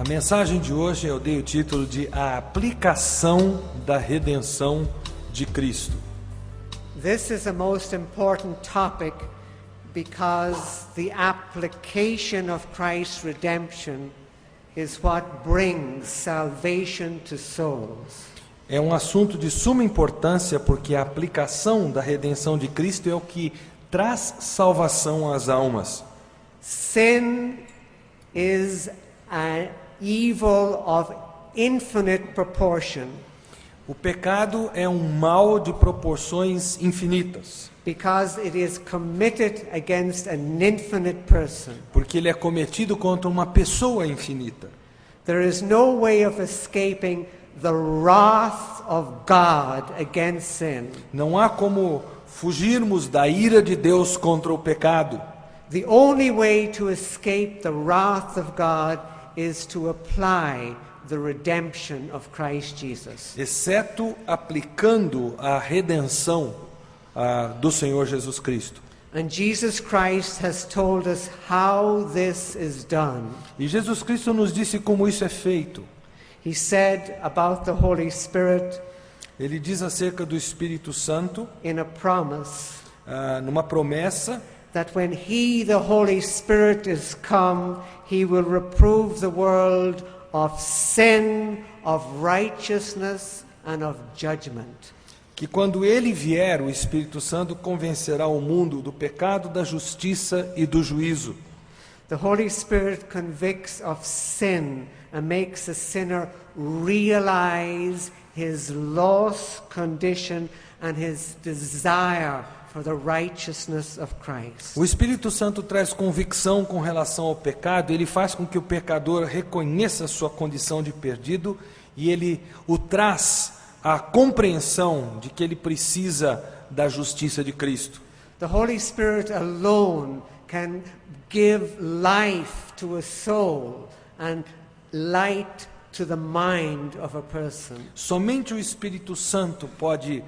A mensagem de hoje eu dei o título de A Aplicação da Redenção de Cristo. This is a most important topic because the application of Christ's redemption is what brings salvation to souls. É um assunto de suma importância porque a aplicação da redenção de Cristo é o que traz salvação às almas. Sin is an evil of infinite proportion O pecado é um mal de proporções infinitas, because it is committed against an infinite person. porque ele é cometido contra uma pessoa infinita. There is no way of escaping the wrath of God against sin. Não há como fugirmos da ira de Deus contra o pecado. The only way to escape the wrath of God is to apply the redemption of Christ Jesus. Exceto aplicando a redenção do Senhor Jesus Cristo. And Jesus Christ has told us how this is done. E Jesus Cristo nos disse como isso é feito. He said about the Holy Spirit Ele diz acerca do Espírito Santo, in a promise numa promessa, that when He, the Holy Spirit, is come, He will reprove the world of sin, of righteousness, and of judgment. que quando ele vier, o Espírito Santo convencerá o mundo do pecado, da justiça e do juízo. The Holy Spirit convicts of sin and makes the sinner realize his lost condition and his desire for the righteousness of Christ. O Espírito Santo traz convicção com relação ao pecado, ele faz com que o pecador reconheça sua condição de perdido e ele o traz à compreensão de que ele precisa da justiça de Cristo. The Holy Spirit alone can give life to a soul and light to the mind of a person. Somente o Espírito Santo pode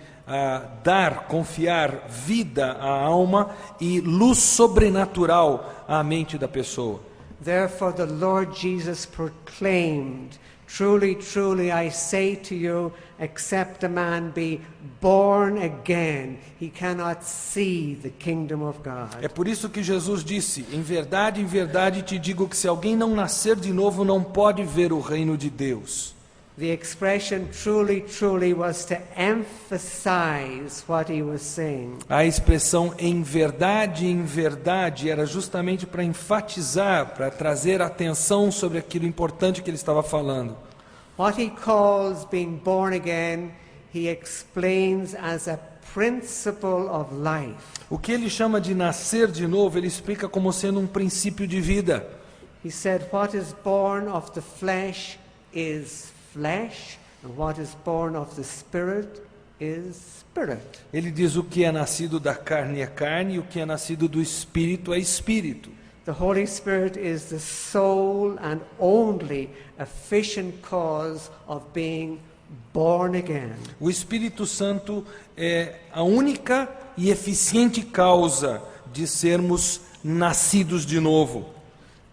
confiar vida à alma e luz sobrenatural à mente da pessoa. Therefore the Lord Jesus proclaimed, "Truly, truly, I say to you, except a man be born again, he cannot see the kingdom of God." É por isso que Jesus disse, em verdade te digo que se alguém não nascer de novo, não pode ver o reino de Deus. The expression "truly, truly" was to emphasize what he was saying. A expressão em verdade, era justamente para enfatizar, para trazer atenção sobre aquilo importante que ele estava falando. What he calls being born again, he explains as a principle of life. O que ele chama de nascer de novo, ele explica como sendo um princípio de vida. He said, "What is born of the flesh is flesh, and what is born of the Spirit is spirit." Ele diz o que é nascido da carne é carne, e o que é nascido do espírito é espírito. The Holy Spirit is the sole and only efficient cause of being born again. O Espírito Santo é a única e eficiente causa de sermos nascidos de novo.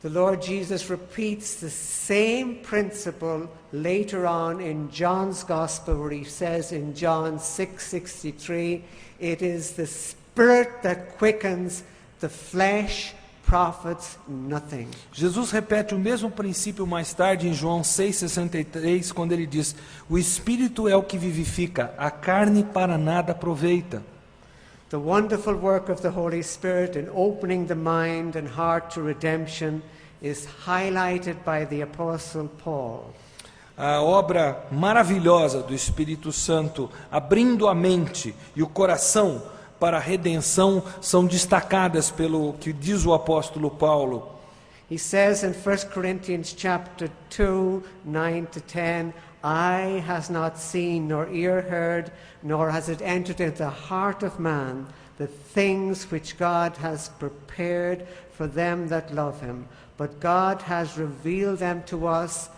The Lord Jesus repeats the same principle later on in John's Gospel, where he says in John 6:63, "It is the Spirit that quickens, the flesh profits nothing." Jesus repete o mesmo princípio mais tarde em João 6,63, quando ele diz: o Espírito é o que vivifica, a carne para nada aproveita. The wonderful work of the Holy Spirit in opening the mind and heart to redemption is highlighted by the Apostle Paul. A obra maravilhosa do Espírito Santo, abrindo a mente e o coração para a redenção, são destacadas pelo que diz o apóstolo Paulo. He says in 1 Corinthians chapter 2, 9 to 10, "Eye has not seen, nor ear heard, nor has it entered into the heart of man, the things which God has prepared for them that love him. But God has revealed them to us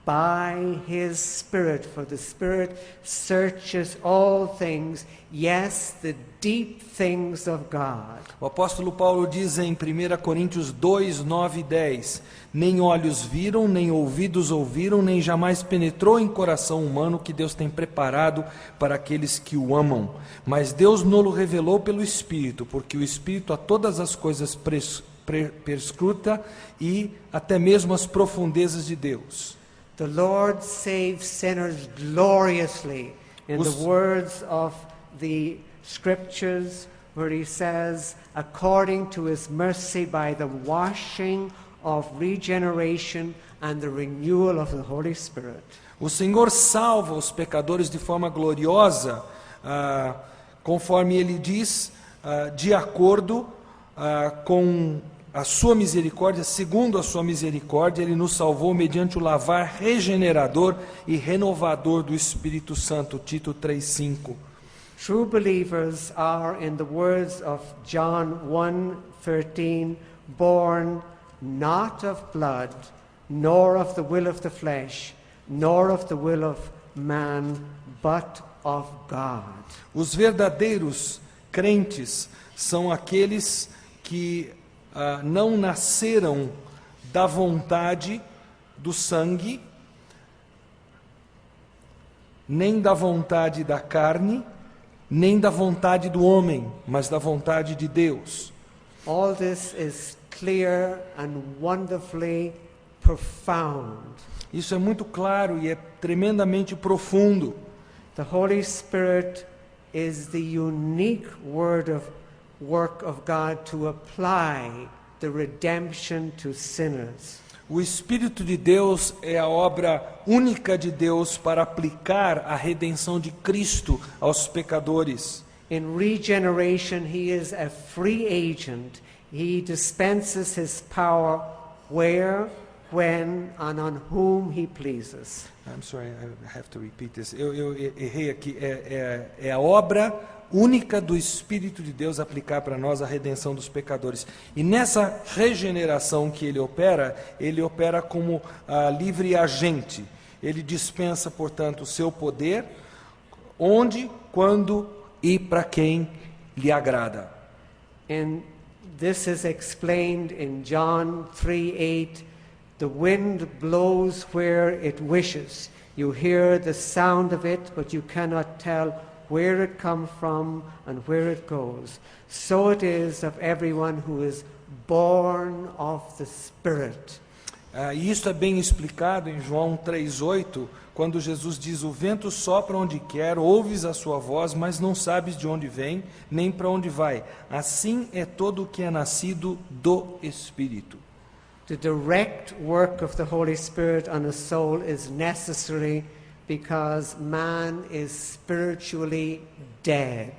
by his Spirit, for the Spirit searches all things, yes, the deep things of God. O apóstolo Paulo diz em 1 Coríntios 2, 9 e 10: nem olhos viram, nem ouvidos ouviram, nem jamais penetrou em coração humano que Deus tem preparado para aqueles que o amam. Mas Deus nolo revelou pelo Espírito, porque o Espírito a todas as coisas perscruta e até mesmo as profundezas de Deus. The Lord saves sinners gloriously, in the words of the Scriptures, where he says, according to his mercy by the washing of regeneration and the renewal of the Holy Spirit. O Senhor salva os pecadores de forma gloriosa, conforme ele diz, de acordo com a sua misericórdia, segundo a sua misericórdia, ele nos salvou mediante o lavar regenerador e renovador do Espírito Santo. Tito 3:5. True believers are, in the words of John 1:13, born not of blood, nor of the will of the flesh, nor of the will of man, but of God. Os verdadeiros crentes são aqueles que não nasceram da vontade do sangue, nem da vontade da carne, nem da vontade do homem, mas da vontade de Deus. All this is clear and wonderfully profound. Isso é muito claro e é tremendamente profundo. The Holy Spirit is the unique work of God to apply the redemption to sinners. O Espírito de Deus é a obra única de Deus para aplicar a redenção de Cristo aos pecadores. In regeneration, he is a free agent. He dispenses his power where, when, and on whom he pleases. I'm sorry, I have to repeat this. Eu errei aqui. É a obra única do Espírito de Deus aplicar para nós a redenção dos pecadores. E nessa regeneração que ele opera como livre agente. Ele dispensa, portanto, o seu poder, onde, quando e para quem lhe agrada. And this is explained in John 3:8. The wind blows where it wishes. You hear the sound of it, but you cannot tell where it comes from and where it goes. So it is of everyone who is born of the Spirit. E isso é bem explicado em João 3,8, quando Jesus diz: o vento sopra onde quer, ouves a sua voz, mas não sabes de onde vem, nem para onde vai. Assim é todo o que é nascido do Espírito. The direct work of the Holy Spirit on a soul is necessary because man is spiritually dead.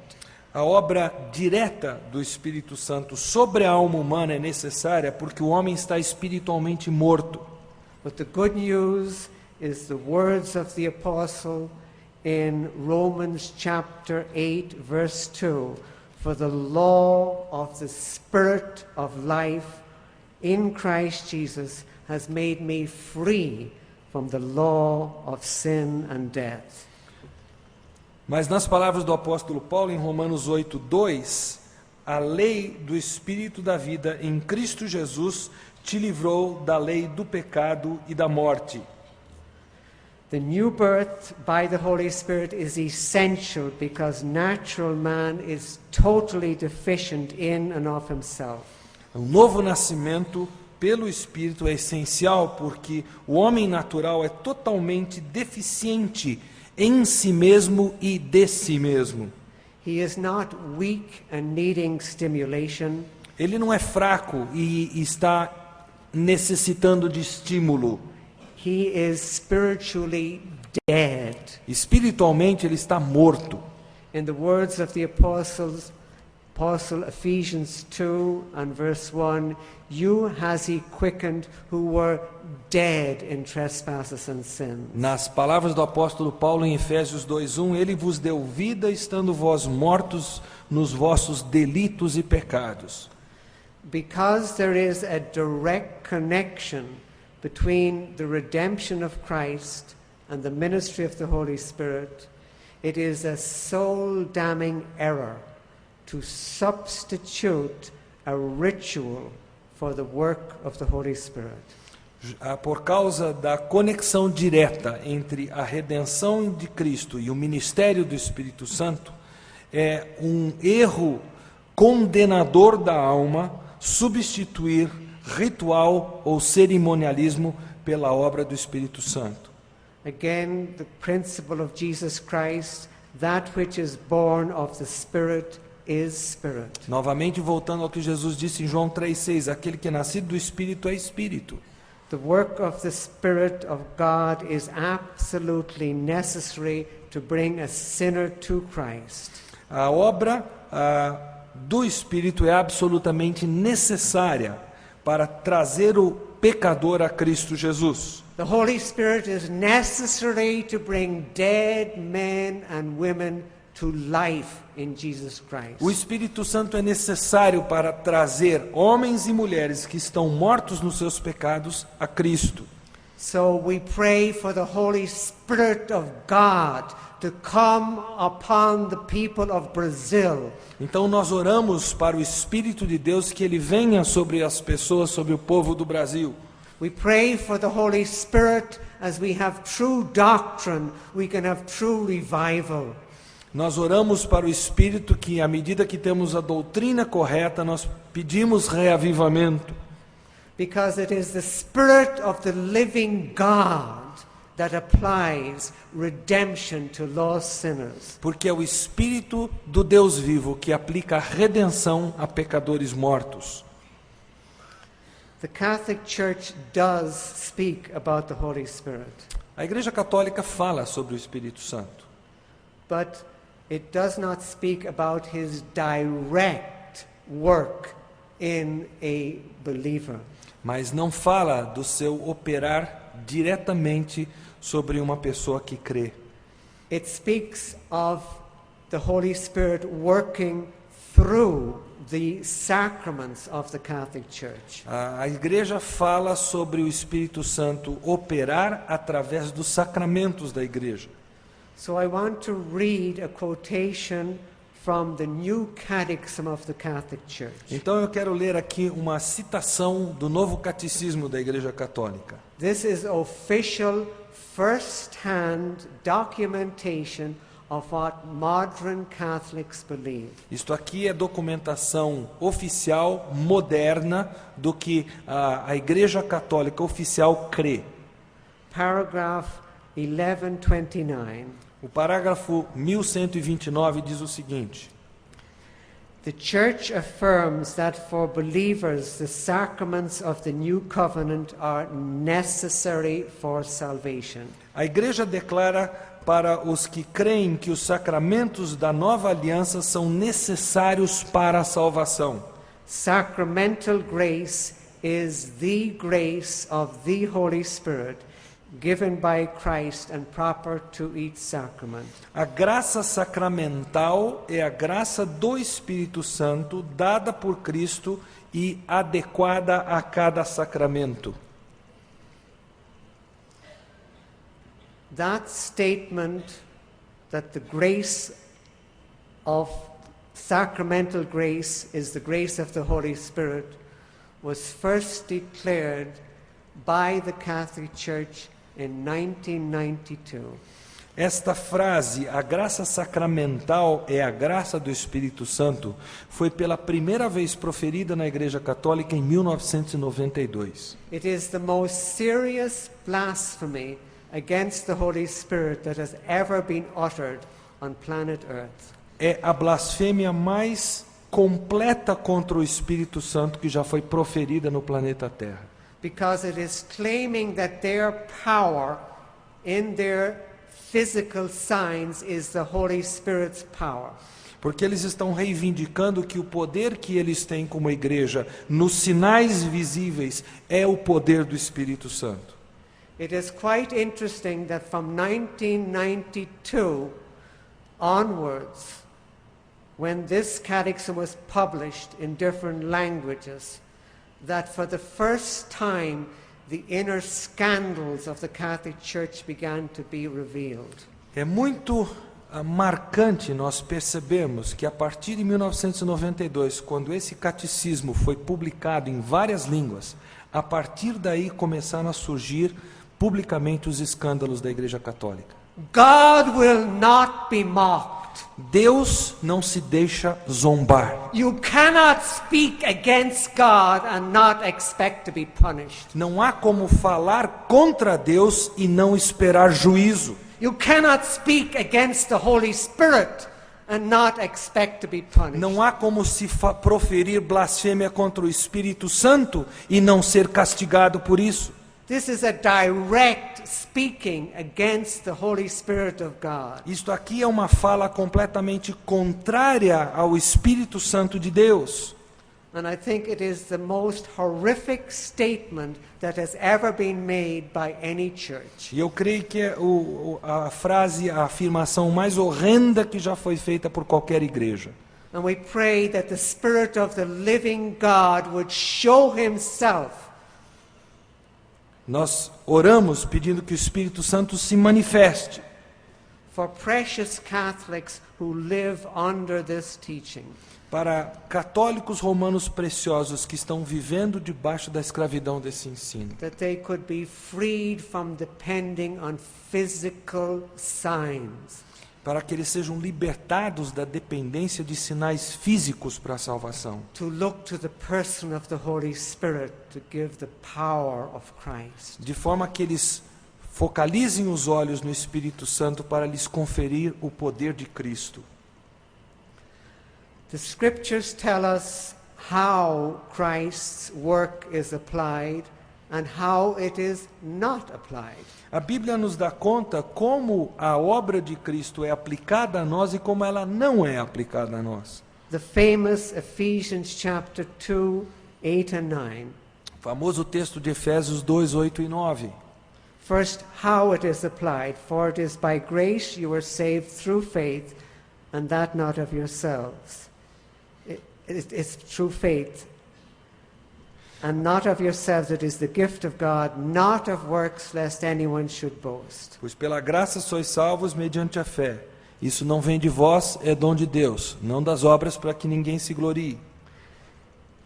A obra direta do Espírito Santo sobre a alma humana é necessária porque o homem está espiritualmente morto. But the good news is the words of the apostle in Romans chapter 8 verse 2. For the law of the Spirit of life in Christ Jesus has made me free from the law of sin and death. Mas nas palavras do apóstolo Paulo em Romanos 8:2, a lei do Espírito da vida em Cristo Jesus te livrou da lei do pecado e da morte. The new birth by the Holy Spirit is essential because natural man is totally deficient in and of himself. O novo nascimento pelo Espírito é essencial porque o homem natural é totalmente deficiente em si mesmo e de si mesmo. He is not weak and needing stimulation. Ele não é fraco e está necessitando de estímulo. He is spiritually dead. Espiritualmente ele está morto. In the words of the apostle Ephesians 2 and verse 1, you has he quickened who were dead in trespasses and sins. Nas palavras do apóstolo Paulo em Efésios 2:1, ele vos deu vida estando vós mortos nos vossos delitos e pecados. Because there is a direct connection between the redemption of Christ and the ministry of the Holy Spirit, it is a soul-damning error to substitute a ritual for the work of the Holy Spirit. Por causa da conexão direta entre a redenção de Cristo e o ministério do Espírito Santo, é um erro condenador da alma substituir ritual ou cerimonialismo pela obra do Espírito Santo. Again, the principle of Jesus Christ, that which is born of the Spirit is Spirit. Novamente voltando ao que Jesus disse em João 3,6, aquele que é nascido do Espírito é Espírito. The work of the Spirit of God is absolutely necessary to bring a sinner to Christ. A obra do Espírito é absolutamente necessária para trazer o pecador a Cristo Jesus. The Holy Spirit is necessary to bring dead men and women to life in Jesus Christ. O Espírito Santo é necessário para trazer homens e mulheres que estão mortos nos seus pecados a Cristo. So we pray for the Holy Spirit of God to come upon the people of Brazil. Então nós oramos para o Espírito de Deus que ele venha sobre as pessoas, sobre o povo do Brasil. We pray for the Holy Spirit as we have true doctrine, we can have true revival. Nós oramos para o Espírito que, à medida que temos a doutrina correta, nós pedimos reavivamento. Because it is the Spirit of the living God that applies redemption to lost sinners. Porque é o Espírito do Deus vivo que aplica a redenção a pecadores mortos. The Catholic Church does speak about the Holy Spirit, A Igreja Católica fala sobre o Espírito Santo, but it does not speak about his direct work in a believer. mas não fala do seu operar diretamente sobre uma pessoa que crê. It speaks of the Holy Spirit working through the sacraments of the Catholic Church. A Igreja fala sobre o Espírito Santo operar através dos sacramentos da Igreja. So I want to read a quotation from the New Catechism of the Catholic Church. Então eu quero ler aqui uma citação do Novo Catecismo da Igreja Católica. This is official first-hand documentation of what modern Catholics believe. Isto aqui é documentação oficial, moderna, do que a Igreja Católica oficial crê. Paragraph 1129. O parágrafo 1129 diz o seguinte: The Church affirms that for believers the sacraments of the new covenant are necessary for salvation. A Igreja declara para os que creem que os sacramentos da nova aliança são necessários para a salvação. Sacramental grace is the grace of the Holy Spirit given by Christ and proper to each sacrament. A graça sacramental é a graça do Espírito Santo dada por Cristo e adequada a cada sacramento. That statement that the grace of sacramental grace is the grace of the Holy Spirit was first declared by the Catholic Church in 1992. Esta frase, a graça sacramental é a graça do Espírito Santo, foi pela primeira vez proferida na Igreja Católica em 1992. It is the most serious blasphemy against the Holy Spirit that has ever been uttered on planet Earth. É a blasfêmia mais completa contra o Espírito Santo que já foi proferida no planeta Terra. Because it is claiming that their power in their physical signs is the Holy Spirit's power. Porque eles estão reivindicando que o poder que eles têm como igreja nos sinais visíveis é o poder do Espírito Santo. It is quite interesting that from 1992 onwards, when this catechism was published in different languages, that for the first time the inner scandals of the Catholic Church began to be revealed. É muito marcante nós percebermos que a partir de 1992, quando esse catecismo foi publicado em várias línguas, a partir daí começaram a surgir publicamente os escândalos da Igreja Católica. God will not be mocked. Deus não se deixa zombar. You cannot speak against God and not expect to be punished. Não há como falar contra Deus e não esperar juízo. You cannot speak against the Holy Spirit and not expect to be punished. Não há como se proferir blasfêmia contra o Espírito Santo e não ser castigado por isso. This is a direct speaking against the Holy Spirit of God. Isto aqui é uma fala completamente contrária ao Espírito Santo de Deus. And I think it is the most horrific statement that has ever been made by any church. E eu creio que é a frase, a afirmação mais horrenda que já foi feita por qualquer igreja. And we pray that the Spirit of the living God would show himself. Nós oramos pedindo que o Espírito Santo se manifeste For precious Catholics who live under this teaching. para católicos romanos preciosos que estão vivendo debaixo da escravidão desse ensino. That they could be freed from depending on physical signs. Para que eles sejam libertados da dependência de sinais físicos para a salvação. To look to the person of the Holy Spirit to give the power of Christ. De forma que eles focalizem os olhos no Espírito Santo para lhes conferir o poder de Cristo. The scriptures tell us how Christ's work is applied and how it is not applied. A Bíblia nos dá conta como a obra de Cristo é aplicada a nós e como ela não é aplicada a nós. The famous Ephesians chapter 2, 8 and 9. O famoso texto de Efésios 2, 8 e 9. First, how it is applied. For it is by grace you are saved through faith, and that not of yourselves. It's through faith, and not of yourselves. It is the gift of God, not of works, lest anyone should boast. Pois pela graça sois salvos mediante a fé. Isso não vem de vós, é dom de Deus, não das obras para que ninguém se glorie.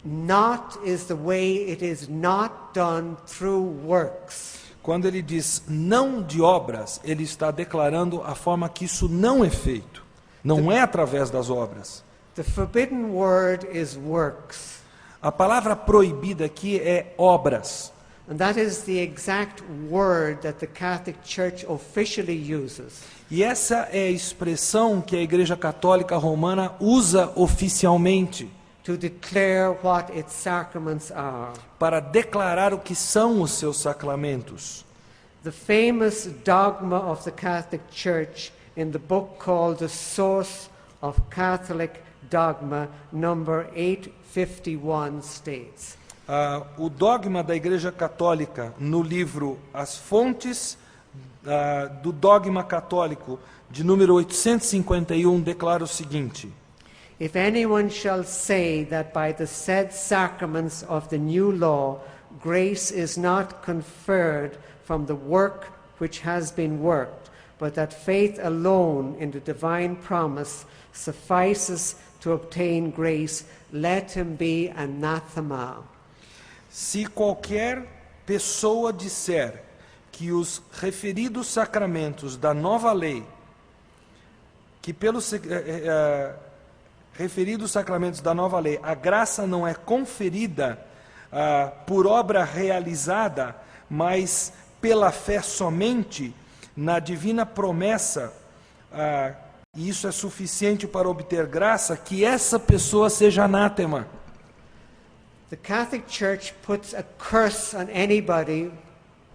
Not is the way it is not done through works. Quando ele diz não de obras, ele está declarando a forma que isso não é feito. Não é através das obras. The forbidden word is works. A palavra proibida aqui é obras. And that is the exact word that the Catholic Church officially uses. E essa é a expressão que a Igreja Católica Romana usa oficialmente To declare what its sacraments are. para declarar o que são os seus sacramentos. The famous dogma of the Catholic Church in the book called The Source of Catholic Dogma, number 851, states. O dogma da Igreja Católica, no livro As Fontes do Dogma Católico, de número 851, declara o seguinte: If anyone shall say that by the said sacraments of the new law grace is not conferred from the work which has been worked, but that faith alone in the divine promise suffices to obtain grace, let him be anathema. Se qualquer pessoa disser que os referidos sacramentos da nova lei, que pelos referidos sacramentos da nova lei, a graça não é conferida por obra realizada, mas pela fé somente na divina promessa, e isso é suficiente para obter graça, que essa pessoa seja anátema. The Catholic Church puts a curse on anybody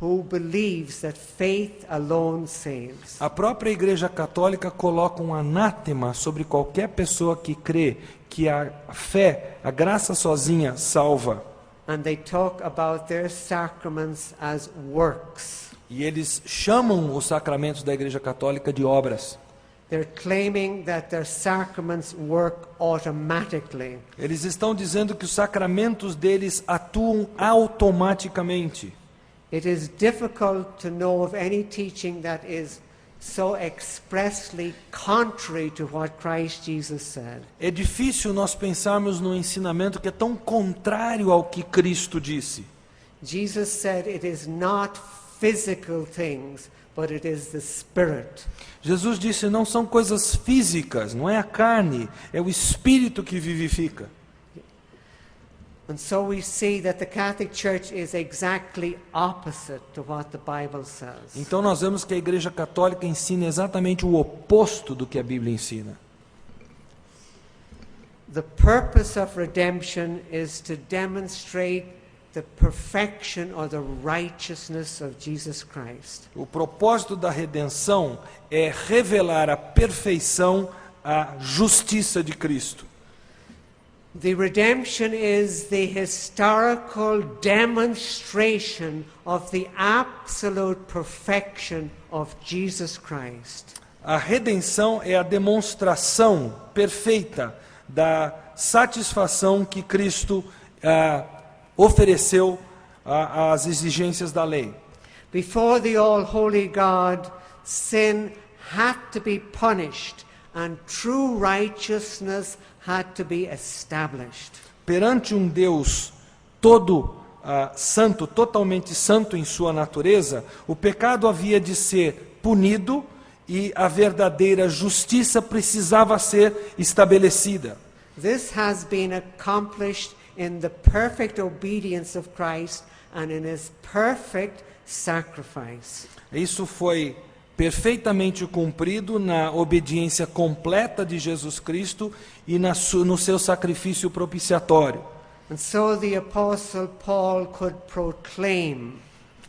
who believes that faith alone saves. A própria Igreja Católica coloca um anátema sobre qualquer pessoa que crê que a fé, a graça sozinha salva. And they talk about their sacraments as works. E eles chamam os sacramentos da Igreja Católica de obras. They're claiming that their sacraments work automatically. Eles estão dizendo que os sacramentos deles atuam automaticamente. It is difficult to know of any teaching that is so expressly contrary to what Christ Jesus said. É difícil nós pensarmos num ensinamento que é tão contrário ao que Cristo disse. Jesus said it is not physical things, but it is the Spirit. Jesus disse, não são coisas físicas, não é a carne, é o Espírito que vivifica. And so we see that the Catholic Church is exactly opposite to what the Bible says. Então nós vemos que a Igreja Católica ensina exatamente o oposto do que a Bíblia ensina. The purpose of redemption is to demonstrate the perfection or the righteousness of Jesus Christ. O propósito da redenção é revelar a perfeição, a justiça de Cristo. The redemption is the historical demonstration of the absolute perfection of Jesus Christ. A redenção é a demonstração perfeita da satisfação que Cristo ofereceu às exigências da lei. Before the all-holy God, sin had to be punished and true righteousness had to be established. Perante um Deus todo santo, totalmente santo em sua natureza, o pecado havia de ser punido e a verdadeira justiça precisava ser estabelecida. This has been accomplished in the perfect obedience of Christ and in his perfect sacrifice. Isso foi perfeitamente cumprido na obediência completa de Jesus Cristo e no seu sacrifício propiciatório. And so the Apostle Paul could proclaim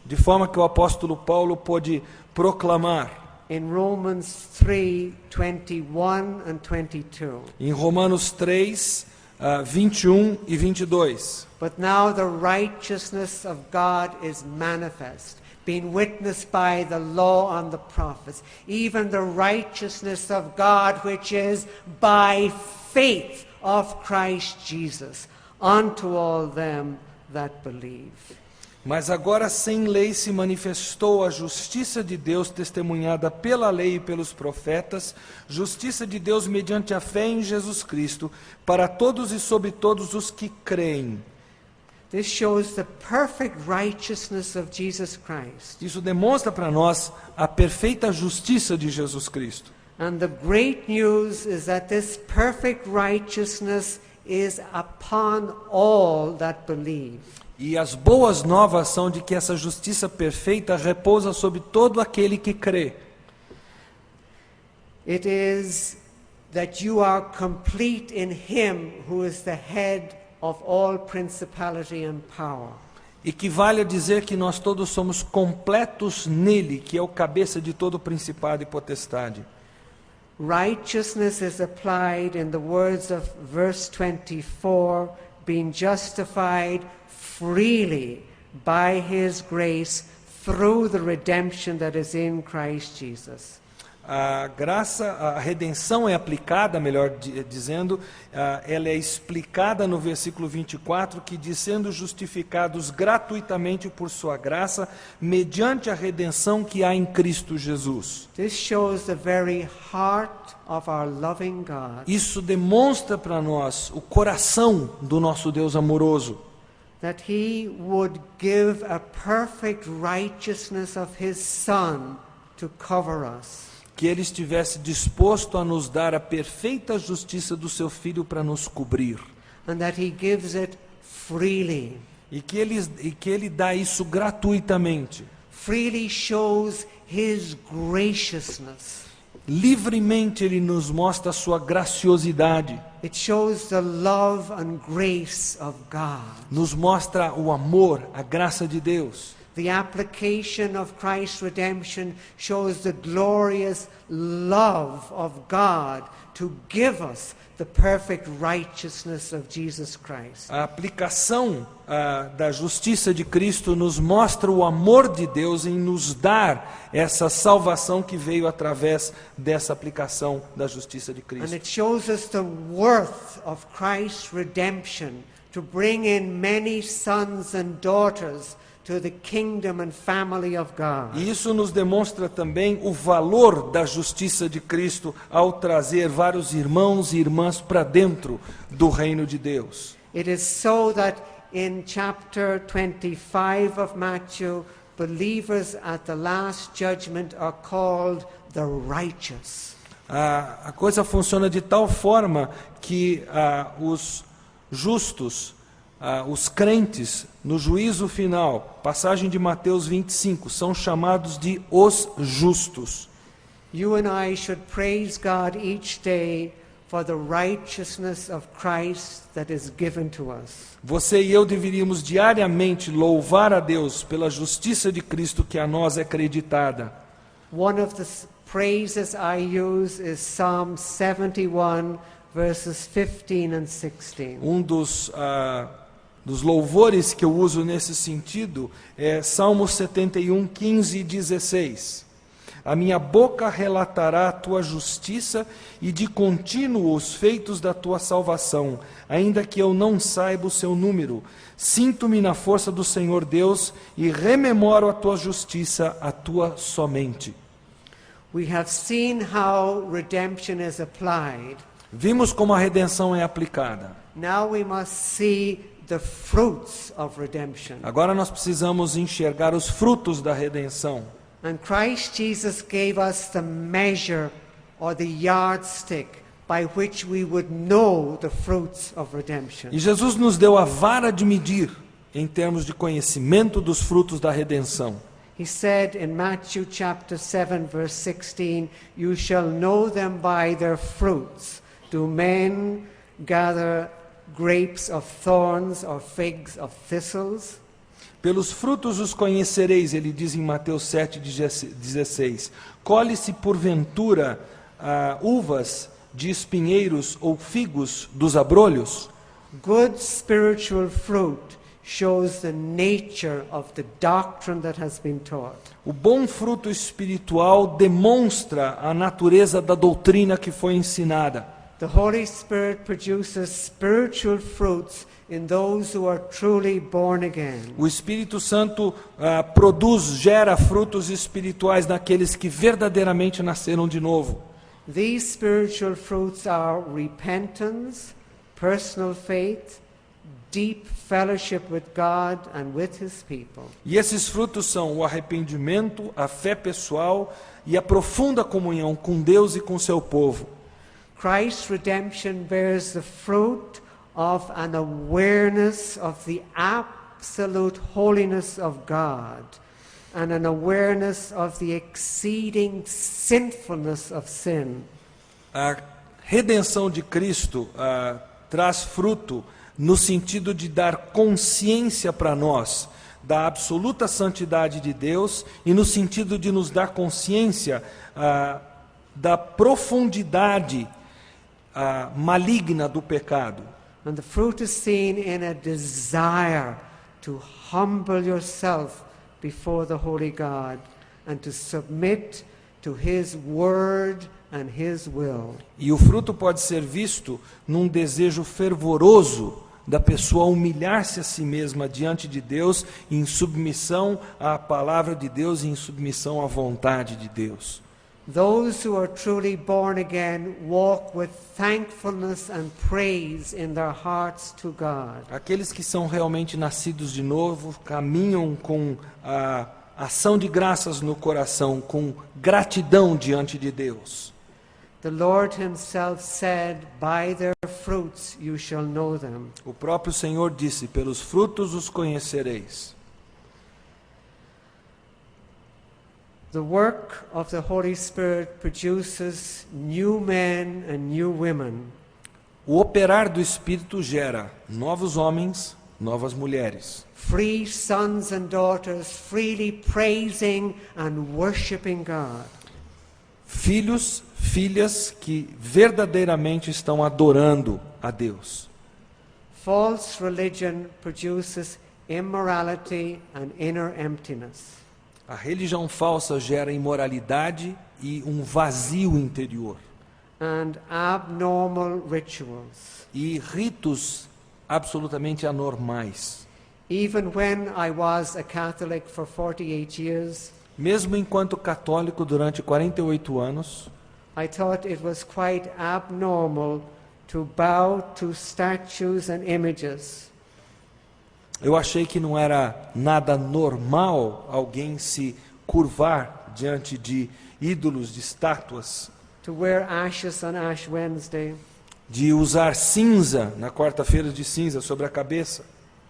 De forma que o apóstolo Paulo pôde proclamar in Romans 3:21 and 22. em Romanos 3, 21 e 22. But now the righteousness of God is manifest, being witnessed by the law and the prophets, even the righteousness of God which is by faith of Christ Jesus, unto all them that believe. Mas agora sem lei se manifestou a justiça de Deus testemunhada pela lei e pelos profetas, justiça de Deus mediante a fé em Jesus Cristo, para todos e sobre todos os que creem. This shows the perfect righteousness of Jesus Christ. Isso demonstra para nós a perfeita justiça de Jesus Cristo. And the great news is that this perfect righteousness is upon all that believe. E as boas novas são de que essa justiça perfeita repousa sobre todo aquele que crê. It is that you are complete in him who is the head of all principality and power. Equivale a dizer que nós todos somos completos nele, que é o cabeça de todo principado e potestade. Righteousness is applied in the words of verse 24, being justified freely by his grace through the redemption that is in Christ Jesus. A graça, a redenção é aplicada, melhor dizendo, ela é explicada no versículo 24, que diz, sendo justificados gratuitamente por sua graça, mediante a redenção que há em Cristo Jesus. This shows the very heart of our loving God. Isso demonstra para nós o coração do nosso Deus amoroso. That he would give a perfect righteousness of his Son to cover us. Que ele estivesse disposto a nos dar a perfeita justiça do seu Filho para nos cobrir. And that he gives it freely. E que ele dá isso gratuitamente. Freely shows his graciousness. Livremente ele nos mostra a sua graciosidade. It shows the love and grace of God. Nos mostra o amor, a graça de Deus. The application of Christ's redemption shows the glorious love of God to give us the perfect righteousness of Jesus Christ. A aplicação da justiça de Cristo nos mostra o amor de Deus em nos dar essa salvação que veio através dessa aplicação da justiça de And Cristo. it shows us the worth of Christ's redemption to bring in many sons and daughters to the kingdom and family of God. E isso nos demonstra também o valor da justiça de Cristo ao trazer vários irmãos e irmãs para dentro do reino de Deus. It is so that in chapter 25 of Matthew, believers at the last judgment are called the righteous. A coisa funciona de tal forma que os justos, os crentes, no juízo final, passagem de Mateus 25, são chamados de os justos. You and I should praise God each day for the righteousness of Christ that is given to us. Você e eu deveríamos diariamente louvar a Deus pela justiça de Cristo que a nós é creditada. One of the praises I use is Psalm 71, verses 15 and 16. Um dos louvores que eu uso nesse sentido é Salmo 71, 15 e 16. A minha boca relatará a tua justiça e de contínuo os feitos da tua salvação, ainda que eu não saiba o seu número. Sinto-me na força do Senhor Deus e rememoro a tua justiça, a tua somente. We have seen how redemption is applied. Vimos como a redenção é aplicada. Now we must see the fruits of redemption. Agora nós precisamos enxergar os frutos da redenção. And Christ Jesus gave us the measure or the yardstick by which we would know the fruits of redemption. E Jesus nos deu a vara de medir em termos de conhecimento dos frutos da redenção. He said in Matthew chapter 7 verse 16, you shall know them by their fruits. Do men gather grapes of thorns or figs of thistles? Pelos frutos os conhecereis, ele diz em Mateus 7,16. Colhe-se porventura uvas de espinheiros ou figos dos abrolhos? Good spiritual fruit shows the nature of the doctrine that has been taught. O bom fruto espiritual demonstra a natureza da doutrina que foi ensinada. The Holy Spirit produces spiritual fruits in those who are truly born again. O Espírito Santo gera frutos espirituais naqueles que verdadeiramente nasceram de novo. These spiritual fruits are repentance, personal faith, deep fellowship with God and with His people. E esses frutos são o arrependimento, a fé pessoal e a profunda comunhão com Deus e com seu povo. Christ's redemption bears the fruit of an awareness of the absolute holiness of God and an awareness of the exceeding sinfulness of sin. A redenção de Cristo traz fruto no sentido de dar consciência para nós da absoluta santidade de Deus e no sentido de nos dar consciência da profundidade maligna do pecado. And the fruit is seen in a desire to humble yourself before the holy God and to submit to His word and His will. E o fruto pode ser visto num desejo fervoroso da pessoa humilhar-se a si mesma diante de Deus, em submissão à palavra de Deus e em submissão à vontade de Deus. Those who are truly born again walk with thankfulness and praise in their hearts to God. Aqueles que são realmente nascidos de novo caminham com a ação de graças no coração, com gratidão diante de Deus. The Lord Himself said, by their fruits you shall know them. O próprio Senhor disse, pelos frutos os conhecereis. The work of the Holy Spirit produces new men and new women. O operar do Espírito gera novos homens, novas mulheres. Free sons and daughters freely praising and worshiping God. Filhos, filhas que verdadeiramente estão adorando a Deus. False religion produces immorality and inner emptiness. A religião falsa gera imoralidade e um vazio interior. And abnormal rituals. E ritos absolutamente anormais. Even when I was a Catholic for 48 years, Mesmo enquanto católico durante 48 anos, I thought it was quite abnormal to bow to statues and images. eu achei que não era nada normal alguém se curvar diante de ídolos, de estátuas, To wear ashes on Ash Wednesday, de usar cinza na quarta-feira de cinza sobre a cabeça,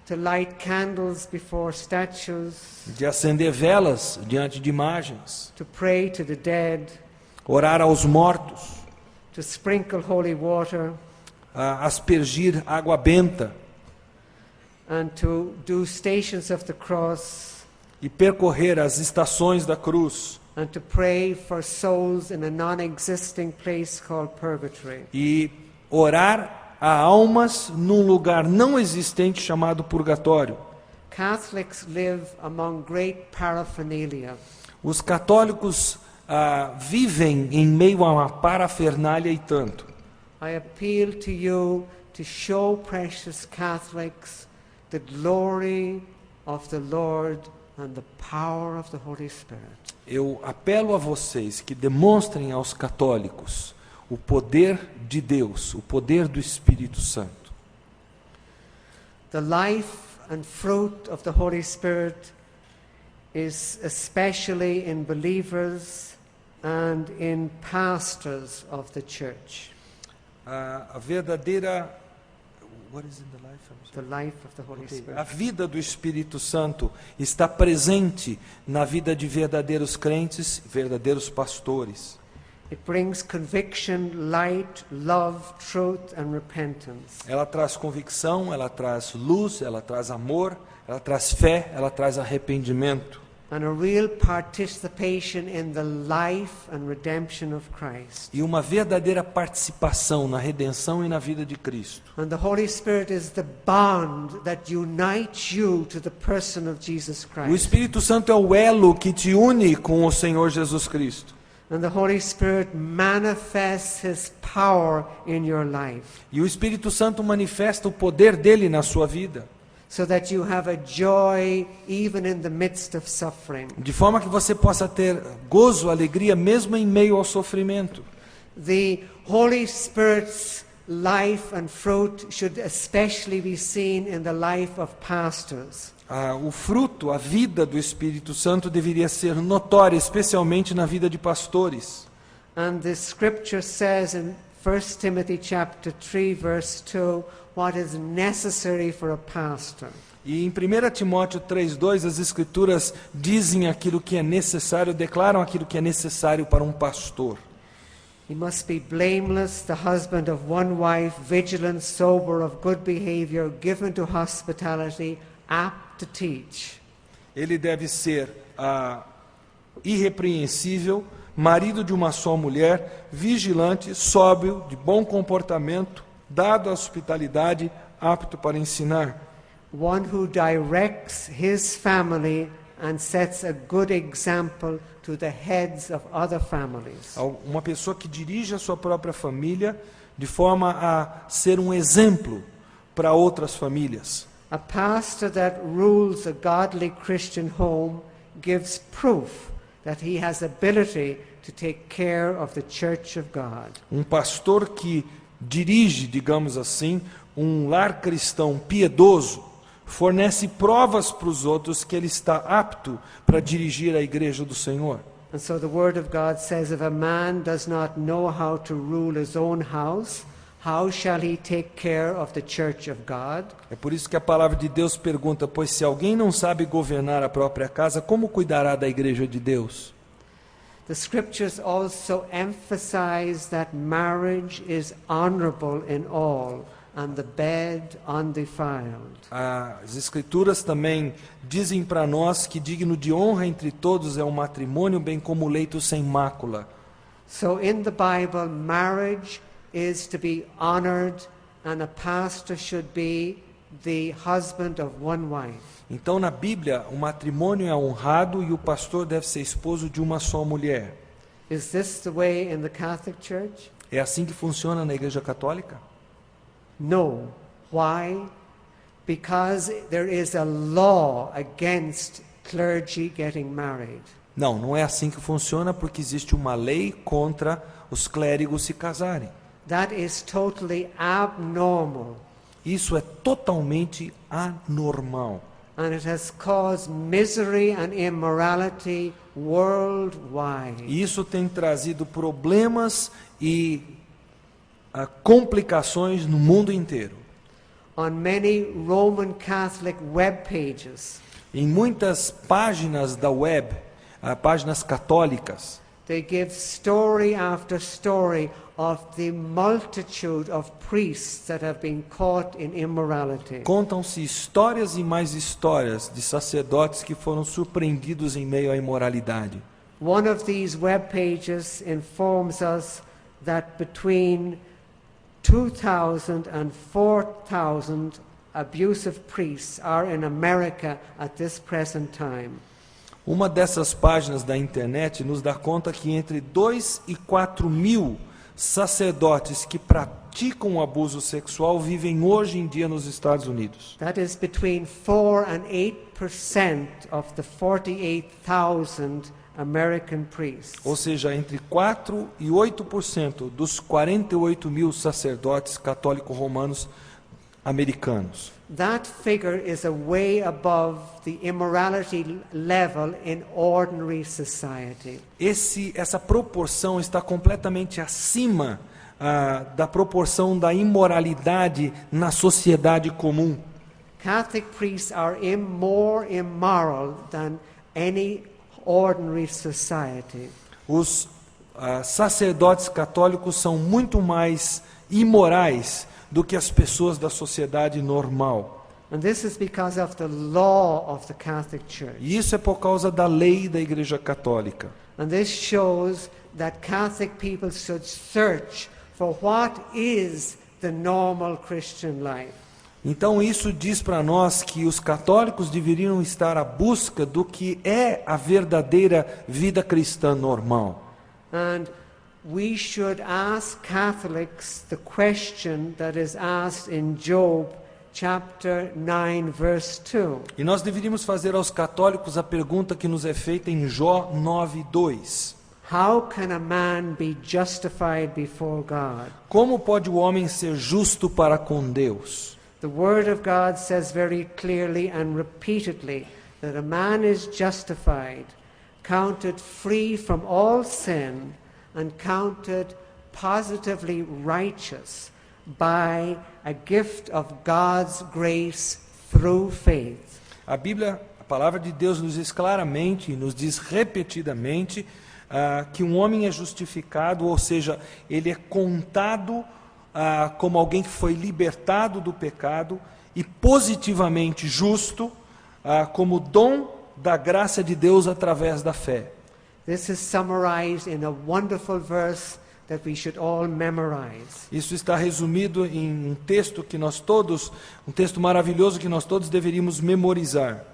to light candles before statues, de acender velas diante de imagens, to pray to the dead, orar aos mortos, to sprinkle holy water, a aspergir água benta and to do stations of the cross, e percorrer as estações da cruz and to pray for souls in a non-existing place called purgatory. e orar a almas num lugar não existente chamado purgatório. Catholics live among great paraphernalia. Os católicos vivem em meio a uma parafernália e tanto. I appeal to you to show precious Catholics the glory of the Lord and the power of the Holy Spirit. Eu apelo a vocês que demonstrem aos católicos o poder de Deus, o poder do Espírito Santo. The life and fruit of the Holy Spirit is especially in believers and in pastors of the church. A verdadeira what is in the life? The life of the Holy Okay. Spirit. A vida do Espírito Santo está presente na vida de verdadeiros crentes, verdadeiros pastores. It brings conviction, light, love, truth, and repentance. Ela traz convicção, ela traz luz, ela traz amor, ela traz fé, ela traz arrependimento. And a real participation in the life and redemption of Christ. E uma verdadeira participação na redenção e na vida de Cristo. And the Holy Spirit is the bond that unites you to the person of Jesus O Christ. Espírito Santo é o elo que te une com o Senhor Jesus Cristo. And the Holy Spirit manifests His power in your life, E o Espírito Santo manifesta o poder dele na sua vida, so that you have a joy even in the midst of suffering. de forma que você possa ter gozo, alegria, mesmo em meio ao sofrimento. The Holy Spirit's life and fruit should especially be seen in the life of pastors. O fruto, a vida do Espírito Santo deveria ser notória, especialmente na vida de pastores. And the scripture says in 1 Timothy chapter 3 verse 2 what is necessary for a pastor. E em 1 Timóteo 3:2 as Escrituras dizem aquilo que é necessário, declaram aquilo que é necessário para um pastor. He must be blameless, the husband of one wife, vigilant, sober, of good behavior, given to hospitality, apt to teach. Ele deve ser irrepreensível, marido de uma só mulher, vigilante, sóbrio, de bom comportamento, dado à hospitalidade, apto para ensinar. One who directs his family and sets a good example to the heads of other families. Uma pessoa que dirige a sua própria família de forma a ser um exemplo para outras famílias. A pastor that rules a godly Christian home gives proof that he has ability to take care of the church of God. Um pastor que dirige, digamos assim, um lar cristão piedoso, fornece provas para os outros que ele está apto para dirigir a igreja do Senhor. And so the word of God says, if a man does not know how to rule his own house, how shall he take care of the church of God? É por isso que a palavra de Deus pergunta, pois se alguém não sabe governar a própria casa, como cuidará da igreja de Deus? The scriptures also emphasize that marriage is honorable in all, and the bed undefiled. As Escrituras também dizem para nós que digno de honra entre todos é o matrimônio, bem como o leito sem mácula. So in the Bible, marriage is to be honored, and a pastor should be the husband of one wife. Então, na Bíblia, o matrimônio é honrado e o pastor deve ser esposo de uma só mulher. Is this the way in the Catholic Church? É assim que funciona na Igreja Católica? No. Why? because there is a law against clergy getting married. Não, não é assim que funciona, porque existe uma lei contra os clérigos se casarem. That is totally abnormal, Isso é totalmente anormal. and it has caused misery and immorality worldwide. E isso tem trazido problemas e complicações no mundo inteiro. On many Roman Catholic web pages, Em muitas páginas da web, páginas católicas, they give story after story of the multitude of priests that have been caught in immorality. contam-se histórias e mais histórias de sacerdotes que foram surpreendidos em meio à imoralidade. One of these web pages informs us that between 2,000 and 4,000 abusive priests are in America at this present time. Uma dessas páginas da internet nos dá conta que entre 2 e 4 mil sacerdotes que praticam o abuso sexual vivem hoje em dia nos Estados Unidos. That is between 4 and 8% of the 48,000 American priests. Ou seja, entre 4 e 8% dos 48 mil sacerdotes católico-romanos americanos. That figure is a way above the immorality level in ordinary society. Essa proporção está completamente acima da proporção da imoralidade na sociedade comum. Catholic priests are more immoral than any ordinary society. Os sacerdotes católicos são muito mais imorais do que as pessoas da sociedade normal. And this is because of the law of the Catholic Church. E isso é por causa da lei da Igreja Católica. And this shows that Catholic people should search for what is the normal Christian life. Então isso diz para nós que os católicos deveriam estar à busca do que é a verdadeira vida cristã normal. And we should ask Catholics the question that is asked in Job chapter 9 verse 2. E nós deveríamos fazer aos católicos a pergunta que nos é feita em Jó 9:2. How can a man be justified before God? Como pode o homem ser justo para com Deus? The Word of God says very clearly and repeatedly that a man is justified, counted free from all sin, and counted positively righteous by a gift of God's grace through faith. A Bíblia, a palavra de Deus nos diz claramente e nos diz repetidamente que um homem é justificado, ou seja, ele é contado como alguém que foi libertado do pecado e positivamente justo, como dom da graça de Deus através da fé. This is summarized in a wonderful verse that we should all memorize. Isso está resumido em um texto que nós todos, um texto maravilhoso que nós todos deveríamos memorizar.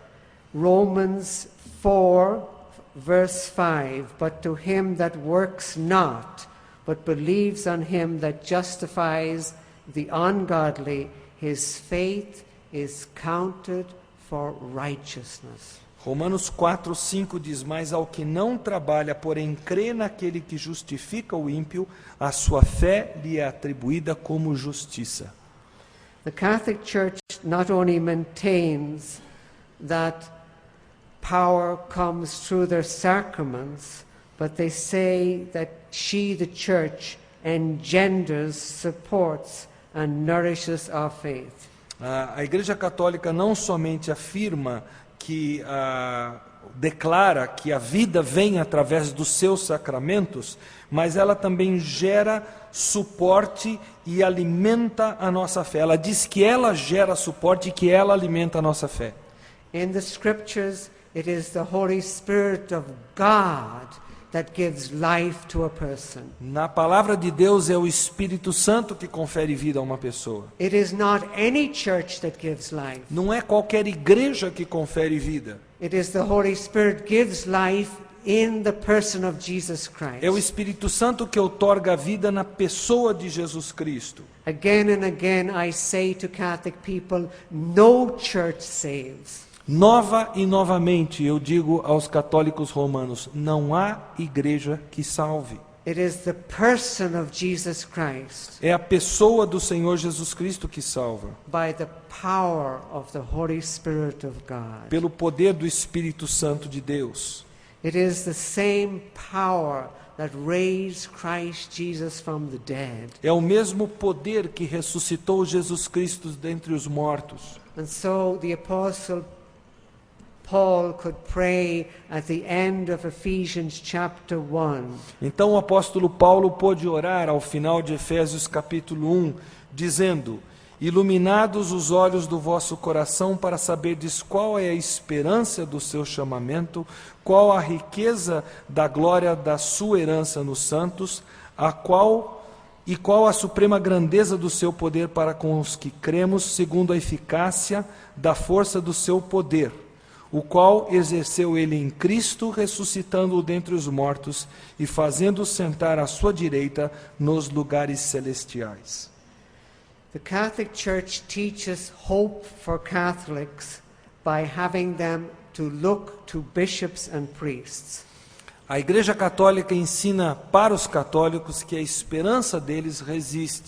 Romans 4 verse 5, but to him that works not, but believes on him that justifies the ungodly, his faith is counted for righteousness. Romanos 4:5 diz: mas ao que não trabalha, porém crê naquele que justifica o ímpio, a sua fé lhe é atribuída como justiça. The Catholic Church not only maintains that power comes through their sacraments, but they say that she, the Church, engenders, supports, and nourishes our faith. A Igreja Católica não somente afirma que declara que a vida vem através dos seus sacramentos, mas ela também gera suporte e alimenta a nossa fé. Ela diz que ela gera suporte e que ela alimenta a nossa fé. In the Scriptures, it is the Holy Spirit of God that gives life to a person. Na palavra de Deus é o Espírito Santo que confere vida a uma pessoa. It is not any church that gives life. Não é qualquer igreja que confere vida. It is the Holy Spirit gives life in the person of Jesus Christ. É o Espírito Santo que outorga a vida na pessoa de Jesus Cristo. Again and again I say to Catholic people, no church saves. Nova e novamente eu digo aos católicos romanos, não há igreja que salve. It is the person of Jesus Christ, É a pessoa do Senhor Jesus Cristo que salva, by the power of the Holy Spirit of God. pelo poder do Espírito Santo de Deus. It is the same power that raised Christ Jesus from the dead. É o mesmo poder que ressuscitou Jesus Cristo dentre os mortos. And so the Apostle Paul could pray at the end of Ephesians chapter 1. Então o apóstolo Paulo pôde orar ao final de Efésios capítulo 1, dizendo: iluminados os olhos do vosso coração para saberdes qual é a esperança do seu chamamento, qual a riqueza da glória da sua herança nos santos, qual a suprema grandeza do seu poder para com os que cremos, segundo a eficácia da força do seu poder, o qual exerceu ele em Cristo, ressuscitando-o dentre os mortos e fazendo-o sentar à sua direita nos lugares celestiais. The Catholic Church teaches hope for Catholics by having them to look to bishops and priests. A Igreja Católica ensina para os católicos que a esperança deles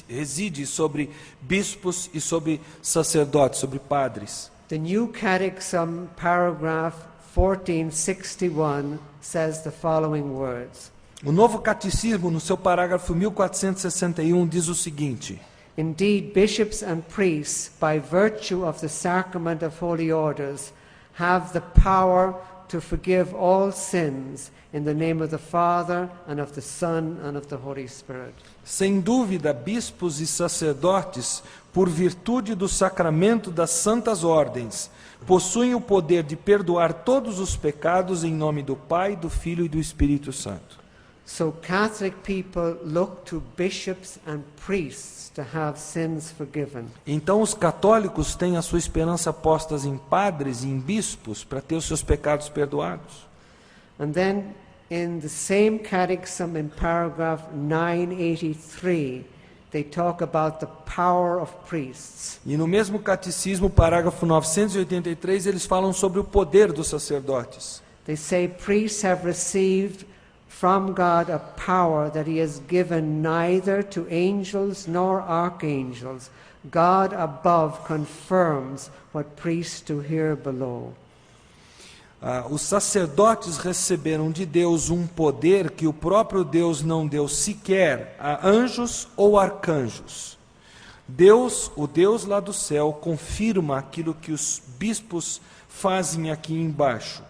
reside sobre bispos e sobre sacerdotes, sobre padres. The New Catechism, paragraph 1461, says the following words. O Novo Catecismo, no seu parágrafo 1461, diz o seguinte: Indeed, bishops and priests, by virtue of the sacrament of holy orders, have the power to forgive all sins in the name of the Father and of the Son and of the Holy Spirit. Sem dúvida, bispos e sacerdotes, por virtude do sacramento das santas ordens, possuem o poder de perdoar todos os pecados em nome do Pai, do Filho e do Espírito Santo. So Catholic people look to bishops and priests to have sins forgiven. Então os católicos têm a sua esperança postas em padres e em bispos para ter os seus pecados perdoados. And then in the same catechism in paragraph 983, they talk about the power of priests. E no mesmo catecismo, parágrafo 983, eles falam sobre o poder dos sacerdotes. They say priests have received from God a power that he has given neither to angels nor archangels. God above confirms what priests do here below. Os sacerdotes receberam de Deus um poder que o próprio Deus não deu sequer a anjos ou arcanjos. Deus, o Deus lá do céu, confirma aquilo que os bispos fazem aqui embaixo.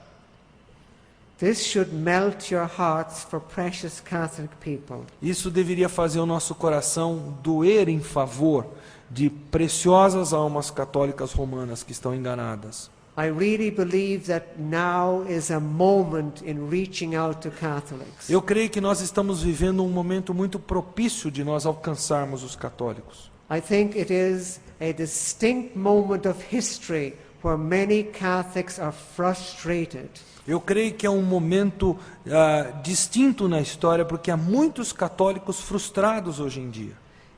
This should melt your hearts for precious Catholic people. Isso deveria fazer o nosso coração doer em favor de preciosas almas católicas romanas que estão enganadas. I really believe that now is a moment in reaching out to Catholics. Eu creio que nós estamos vivendo um momento muito propício de nós alcançarmos os católicos. I think it is a distinct moment of history where many Catholics are frustrated. Eu creio que é um momento distinto na história, porque há muitos católicos frustrados hoje em dia.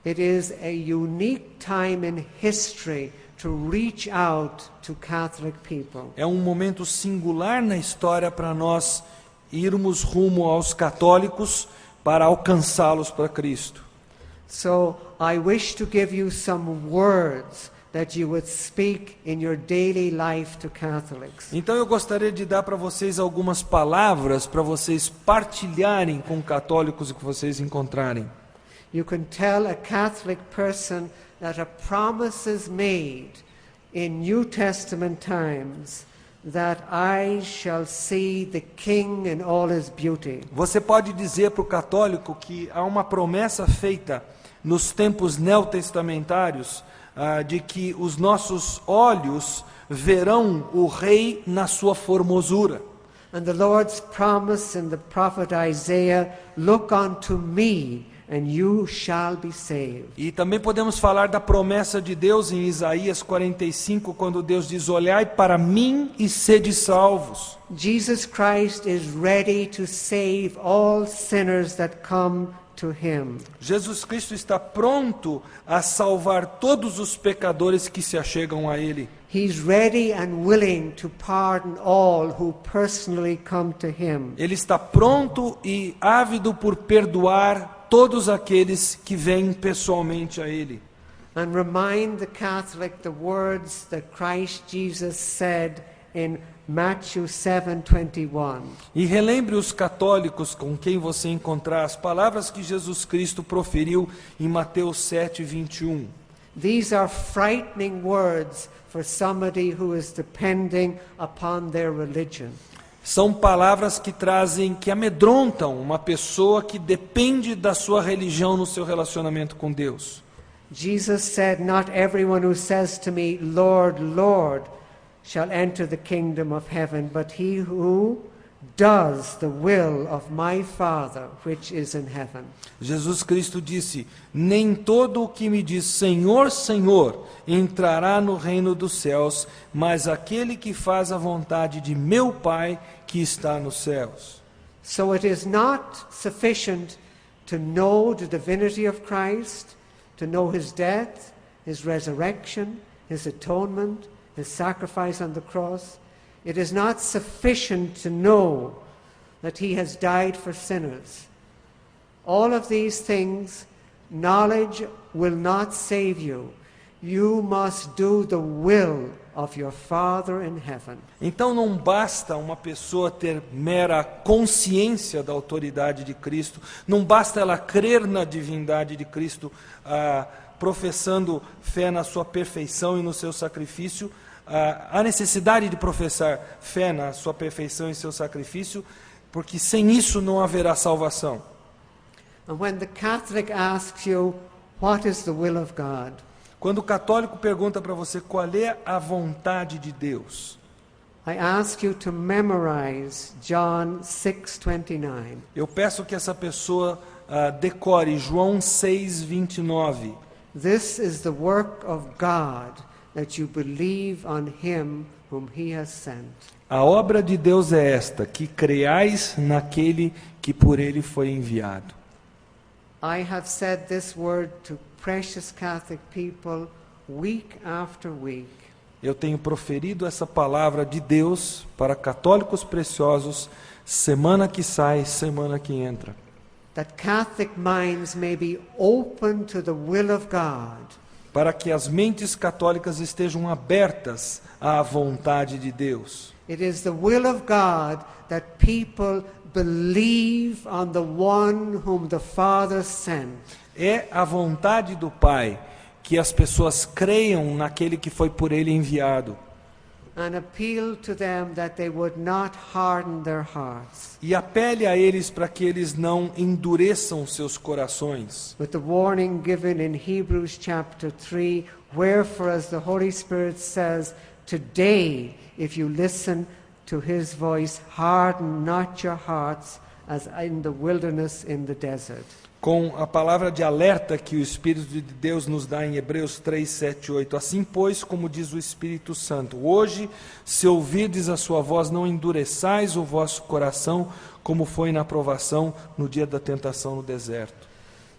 It is a unique time in history to reach out to Catholic people. É um momento singular na história para nós irmos rumo aos católicos para alcançá-los para Cristo. So I wish to give you some words that you would speak in your daily life to Catholics. Então eu gostaria de dar para vocês algumas palavras para vocês partilharem com católicos que vocês encontrarem. You can tell a Catholic person that a promise is made in New Testament times that I shall see the King in all his beauty. Você pode dizer para o católico que há uma promessa feita nos tempos neotestamentários de que os nossos olhos verão o Rei na sua formosura. And the Lord's promise in the prophet Isaiah, look unto me and you shall be saved. E também podemos falar da promessa de Deus em Isaías 45, quando Deus diz: olhai para mim e sede salvos. Jesus Christ is ready to save all sinners that come to him. Jesus Cristo está pronto a salvar todos os pecadores que se achegam a Ele. He's ready and willing to pardon all who personally come to him. Ele está pronto e ávido por perdoar todos aqueles que vêm pessoalmente a Ele. And remind the Catholic the words that Christ Jesus said in Matthew 7:21. E relembre os católicos com quem você encontrar as palavras que Jesus Cristo proferiu em Mateus 7:21. These are frightening words for somebody who is depending upon their religion. São palavras que amedrontam uma pessoa que depende da sua religião no seu relacionamento com Deus. Jesus said, "Not everyone who says to me, Lord, Lord, shall enter the kingdom of heaven, but he who does the will of my Father which is in heaven." Jesus Cristo disse: nem todo o que me diz Senhor, Senhor entrará no reino dos céus, mas aquele que faz a vontade de meu Pai que está nos céus. So it is not sufficient to know the divinity of Christ, to know his death, his resurrection, his atonement, his sacrifice on the cross. It is not sufficient to know that he has died for sinners. All of these things, knowledge will not save you. You must do the will of your Father in heaven. Então não basta uma pessoa ter mera consciência da autoridade de Cristo, não basta ela crer na divindade de Cristo, professando fé na sua perfeição e no seu sacrifício. A necessidade de professar fé na sua perfeição e seu sacrifício, porque sem isso não haverá salvação. And when the Catholic asks you, what is the will of God? Quando o católico pergunta para você qual é a vontade de Deus, I ask you to memorize John 6:29. eu peço que essa pessoa decore João 6:29. This is the work of God, that you believe on him whom he has sent. A obra de Deus é esta, que creais naquele que por ele foi enviado. I have said this word to precious Catholic people week after week. Eu tenho proferido essa palavra de Deus para católicos preciosos, semana que sai, semana que entra. That Catholic minds may be open to the will of God. Para que as mentes católicas estejam abertas à vontade de Deus. It is the will of God that people believe on the one whom the Father sent. É a vontade do Pai que as pessoas creiam naquele que foi por ele enviado. And appeal to them that they would not harden their hearts. E apele a eles para que eles não endureçam seus corações. With the warning given in Hebrews chapter 3, wherefore as the Holy Spirit says, today, if you listen to his voice, harden not your hearts as in the wilderness in the desert. Com a palavra de alerta que o Espírito de Deus nos dá em Hebreus 3, 7, 8. Assim, pois, como diz o Espírito Santo, hoje, se ouvirdes a sua voz, não endureçais o vosso coração, como foi na provação no dia da tentação no deserto.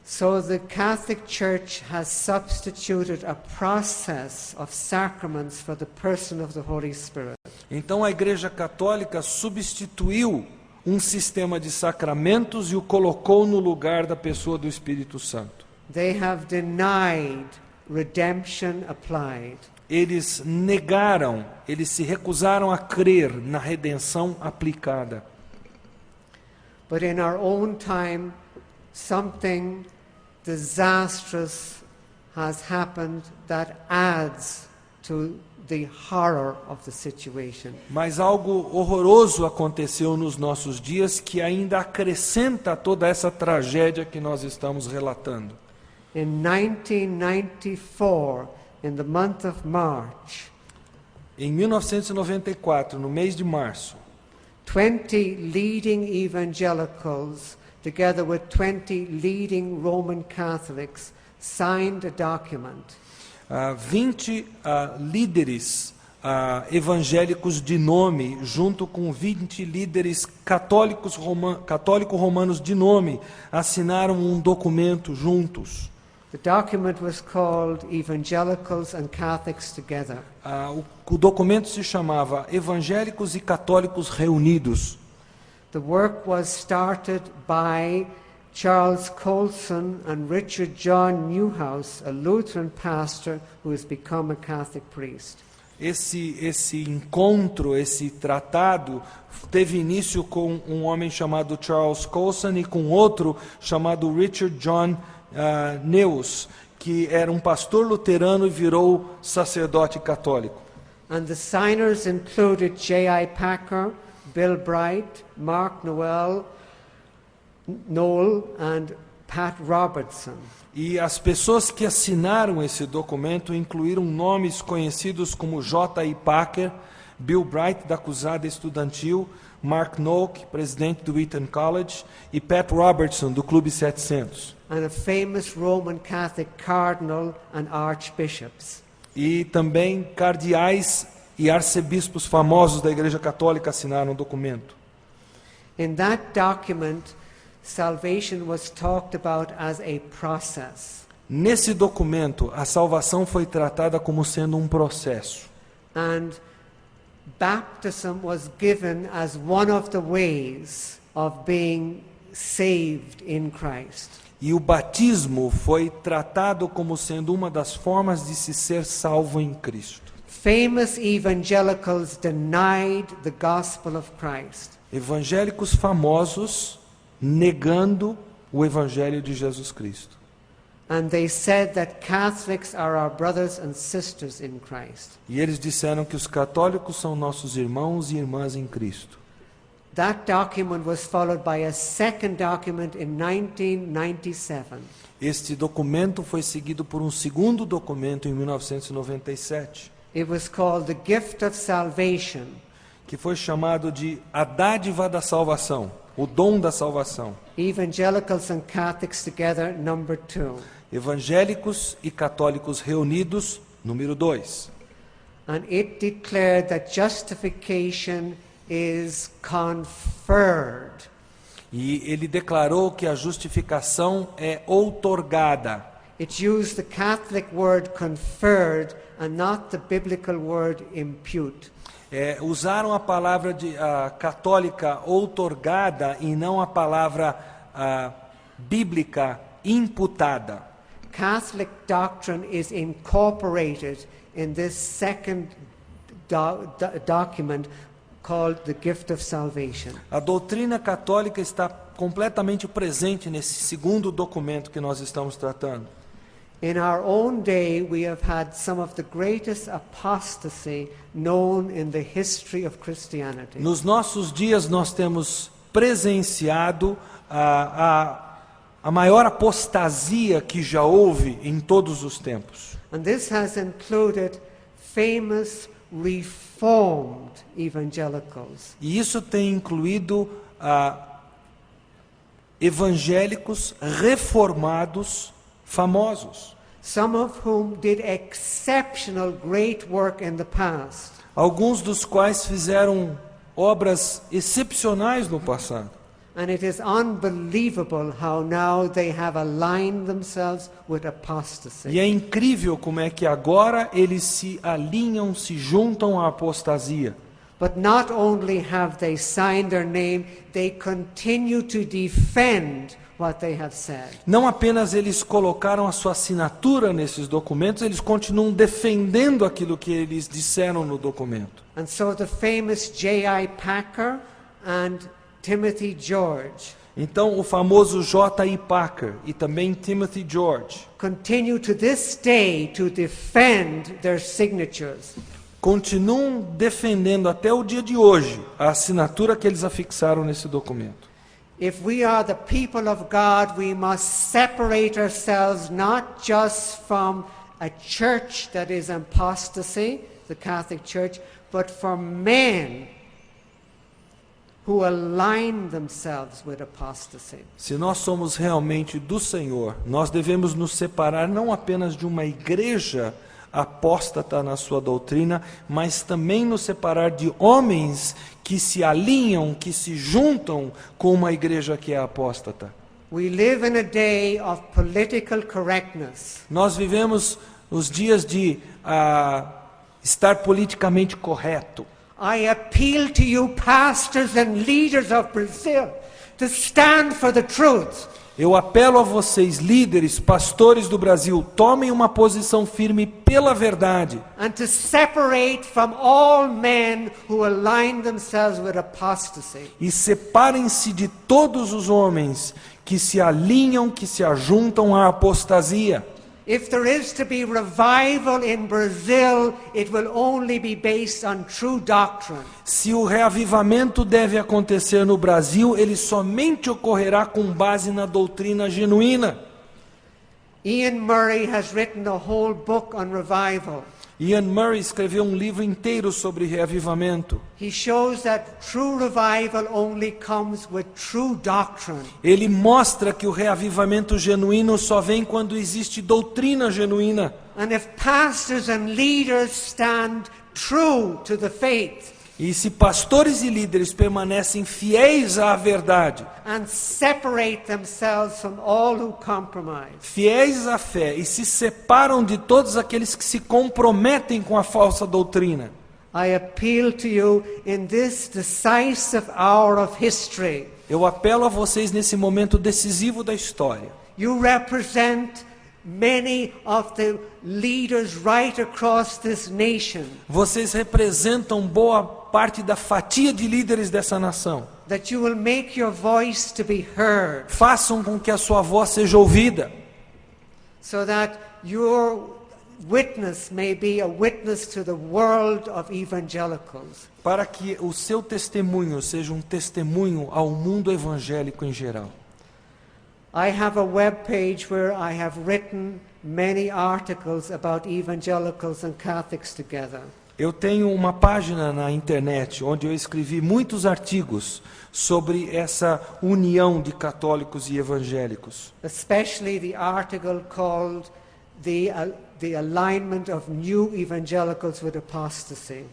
So the Catholic Church has substituted a process of sacraments for the person of the Holy Spirit. Então a Igreja Católica substituiu um sistema de sacramentos e o colocou no lugar da pessoa do Espírito Santo. They have denied redemption applied. Eles negaram, eles se recusaram a crer na redenção aplicada. But in our own time, something disastrous has happened that adds to the horror of the situation. Mas algo horroroso aconteceu nos nossos dias que ainda acrescenta toda essa tragédia que nós estamos relatando. In 1994, in the month of March, Em 1994, no mês de março, 20 leading evangelicals together with 20 leading Roman Catholics, signed a document 20 líderes evangélicos de nome, junto com 20 líderes católico-romanos de nome, assinaram um documento juntos. The document was called Evangelicals and Catholics Together. O documento se chamava Evangélicos e Católicos Reunidos. The work was started by Charles Colson and Richard John Newhouse, a Lutheran pastor who has become a Catholic priest. Esse encontro, esse tratado, teve início com um homem chamado Charles Colson e com outro chamado Richard John Newhouse, que era um pastor luterano e virou sacerdote católico. And the signers included J.I. Packer, Bill Bright, Mark Noel, and Pat Robertson. E as pessoas que assinaram esse documento incluíram nomes conhecidos como J.I. Packer, Bill Bright, da Cruzada Estudantil, Mark Noak, presidente do Wheaton College, e Pat Robertson, do Clube 700. And a famous Roman Catholic cardinal and archbishops. E também cardeais e arcebispos famosos da Igreja Católica assinaram o documento. In that document, salvation was talked about as a process. Nesse documento, a salvação foi tratada como sendo um processo. And baptism was given as one of the ways of being saved in Christ. E o batismo foi tratado como sendo uma das formas de se ser salvo em Cristo. Famous evangelicals denied the gospel of Christ. Evangélicos famosos negando o evangelho de Jesus Cristo. And they said that Catholics are our brothers and sisters in Christ. E eles disseram que os católicos são nossos irmãos e irmãs em Cristo. That document was followed by a second document in 1997. Este documento foi seguido por um segundo documento em 1997, It was called the Gift of Salvation. que foi chamado de a dádiva da salvação, o dom da salvação. Evangelicals and Catholics Together, number 2. Evangélicos e católicos reunidos, número 2. And it declared that justification is conferred. E ele declarou que a justificação é outorgada. It used the Catholic word conferred and not the biblical word impute. Usaram a palavra católica outorgada e não a palavra bíblica imputada. Catholic doctrine is incorporated in this second document called the Gift of Salvation. A doutrina católica está completamente presente nesse segundo documento que nós estamos tratando. In our own day, we have had some of the greatest apostasy known in the history of Christianity. Nos nossos dias nós temos presenciado a maior apostasia que já houve em todos os tempos. And this has included famous Reformed evangelicals. E isso tem incluído evangélicos reformados famosos, Some of whom did exceptional great work in the past. alguns dos quais fizeram obras excepcionais no passado. And it is unbelievable how now they have aligned themselves with apostasy. E é incrível como é que agora eles se alinham, se juntam à apostasia. But not only have they signed their name, they continue to defend what they have said. Não apenas eles colocaram a sua assinatura nesses documentos, eles continuam defendendo aquilo que eles disseram no documento. And so the famous J.I. Packer and Timothy George Então o famoso J.I. Packer e também Timothy George continue to this day to defend their signatures. continuam defendendo até o dia de hoje a assinatura que eles afixaram nesse documento. If we are the people of God, we must separate ourselves not just from a church that is apostasy, the Catholic Church, but from men who align themselves with apostasy. Se nós somos realmente do Senhor, nós devemos nos separar não apenas de uma igreja apóstata na sua doutrina, mas também nos separar de homens que se alinham, que se juntam com uma igreja que é apóstata. We live in a day of political correctness. Nós vivemos os dias de estar politicamente correto. I appeal to you, pastors and leaders of Brazil, to stand for the truth. Eu apelo a vocês, líderes, pastores do Brasil, tomem uma posição firme pela verdade. And to separate from all men who align themselves with apostasy. E separem-se de todos os homens que se alinham, que se ajuntam à apostasia. If there is to be revival in Brazil, it will only be based on true doctrine. Se o reavivamento deve acontecer no Brasil, ele somente ocorrerá com base na doutrina genuína. Ian Murray has written a whole book on revival. Ian Murray escreveu um livro inteiro sobre reavivamento. He shows that true revival only comes with true doctrine. Ele mostra que o reavivamento genuíno só vem quando existe doutrina genuína. And if pastors and leaders stand true to the faith, E se pastores e líderes permanecem fiéis à verdade, and separate themselves from all who compromise, fiéis à fé e se separam de todos aqueles que se comprometem com a falsa doutrina, I appeal to you in this decisive hour of history. eu apelo a vocês nesse momento decisivo da história. You represent many of the leaders right across this nation. Vocês representam boa parte da fatia de líderes dessa nação. That you will make your voice to be heard, Façam com que a sua voz seja ouvida, so that your witness may be a witness to the world of evangelicals. para que o seu testemunho seja um testemunho ao mundo evangélico em geral. I have a web page where I have written many articles about evangelicals and Catholics together. Eu tenho uma página na internet onde eu escrevi muitos artigos sobre essa união de católicos e evangélicos. Especially the article called the alignment of new evangelicals with apostasy.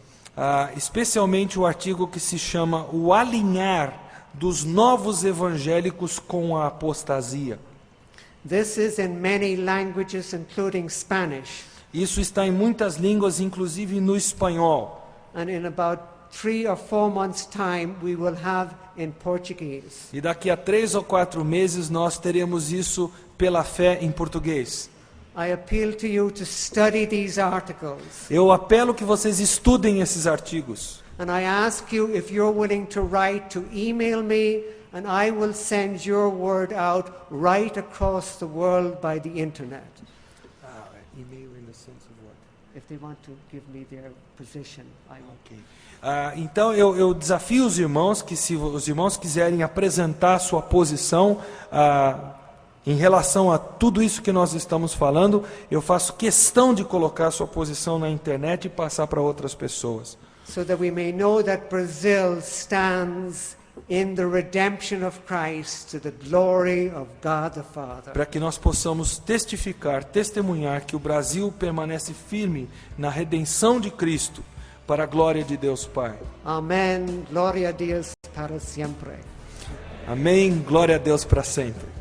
Especialmente o artigo que se chama O Alinhar dos Novos Evangélicos com a Apostasia. This is in many languages, including Spanish. Isso está em muitas línguas, inclusive no espanhol. And in about 3 or 4 months' time, we will have in Portuguese. E daqui a 3 ou 4 meses nós teremos isso pela fé em português. I appeal to you to study these articles. Eu apelo que vocês estudem esses artigos. And I ask you, if you're willing to write, to email me, and I will send your word out right across the world by the internet. Email in the sense of what? If they want to give me their position, I will. Okay. Então eu desafio os irmãos que, se os irmãos quiserem apresentar sua posição em relação a tudo isso que nós estamos falando, eu faço questão de colocar sua posição na internet e passar para outras pessoas. So that we may know that Brazil stands in the redemption of Christ to the glory of God the Father. Para que nós possamos testificar, testemunhar que o Brasil permanece firme na redenção de Cristo, para a glória de Deus Pai. Amém. Glória a Deus para sempre. Amém. Glória a Deus para sempre.